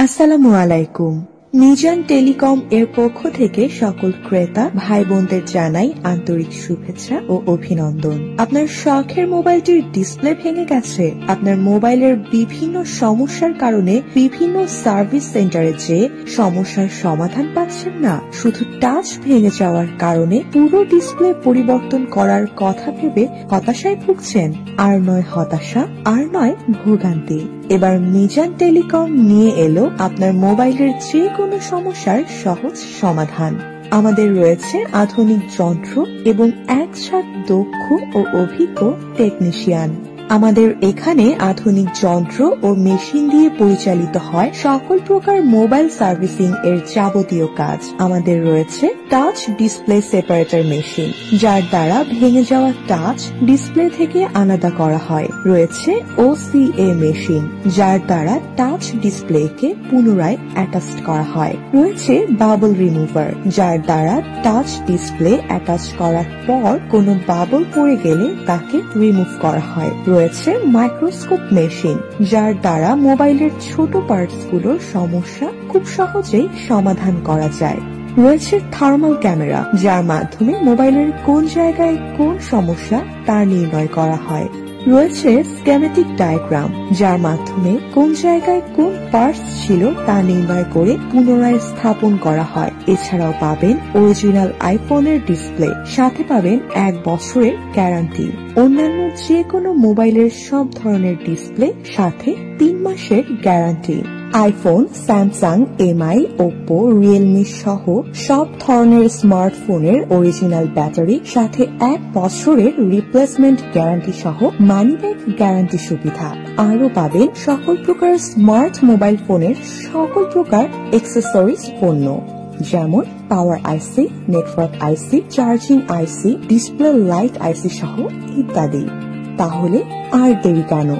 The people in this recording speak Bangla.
আসসালামু আলাইকুম। মিজান টেলিকম এর পক্ষ থেকে সকল ক্রেতা ভাই বোনদের জানাই আন্তরিক শুভেচ্ছা ও অভিনন্দন। আপনার শখের মোবাইলটির ডিসপ্লে ভেঙে গেছে, আপনার মোবাইলের বিভিন্ন সমস্যার কারণে বিভিন্ন সার্ভিস সেন্টারে যেয়ে সমস্যার সমাধান পাচ্ছেন না, শুধু টাচ ভেঙে যাওয়ার কারণে পুরো ডিসপ্লে পরিবর্তন করার কথা ভেবে হতাশায় ভুগছেন। আর নয় হতাশা, আর নয় ভোগান্তি। এবার মিজান টেলিকম নিয়ে এলো আপনার মোবাইলের যে কোনো সমস্যার সহজ সমাধান। আমাদের রয়েছে আধুনিক যন্ত্র এবং একসাথ দক্ষ ও অভিজ্ঞ টেকনিশিয়ান। আমাদের এখানে আধুনিক যন্ত্র ও মেশিন দিয়ে পরিচালিত হয় সকল প্রকার মোবাইল সার্ভিসিং এর যাবতীয় কাজ। আমাদের রয়েছে টাচ ডিসপ্লে সেপারেটর মেশিন, যার দ্বারা ভেঙে যাওয়া টাচ ডিসপ্লে থেকে আলাদা করা হয়। রয়েছে OCA মেশিন, যার দ্বারা টাচ ডিসপ্লেকে পুনরায় অ্যাটাচ করা হয়। রয়েছে বাবল রিমুভার, যার দ্বারা টাচ ডিসপ্লে অ্যাটাচ করার পর কোনো বাবল পড়ে গেলে তাকে রিমুভ করা হয়। রয়েছে মাইক্রোস্কোপ মেশিন, যার দ্বারা মোবাইলের ছোট পার্টসগুলোর সমস্যা খুব সহজেই সমাধান করা যায়। রয়েছে থার্মাল ক্যামেরা, যার মাধ্যমে মোবাইলের কোন জায়গায় কোন সমস্যা তা নির্ণয় করা হয়। রয়েছে স্কেমেটিক ডায়াগ্রাম, যার মাধ্যমে কোন জায়গায় কোন পার্টস ছিল তা নির্ণয় করে পুনরায় স্থাপন করা হয়। এছাড়াও পাবেন অরিজিনাল আইফোনের ডিসপ্লে, সাথে পাবেন 1 বছরের গ্যারান্টি। অন্যান্য যে কোনো মোবাইলের সব ধরনের ডিসপ্লে সাথে 3 মাসের guarantee. IPhone, Samsung, MI, Oppo, Realme সহ সব ধরনের স্মার্টফোনের অরিজিনাল ব্যাটারি, সাথে 1 বছরের রিপ্লেসমেন্ট গ্যারান্টি সহ মানি ব্যাক গ্যারান্টি সুবিধা। আরও পাবেন সকল প্রকার স্মার্ট মোবাইল ফোনের সকল প্রকার অ্যাক্সেসরিজ পণ্য, যেমন পাওয়ার আইসি, নেটওয়ার্ক আইসি, চার্জিং আইসি, ডিসপ্লে লাইট আইসি সহ ইত্যাদি। তাহলে আর দেরি কেন?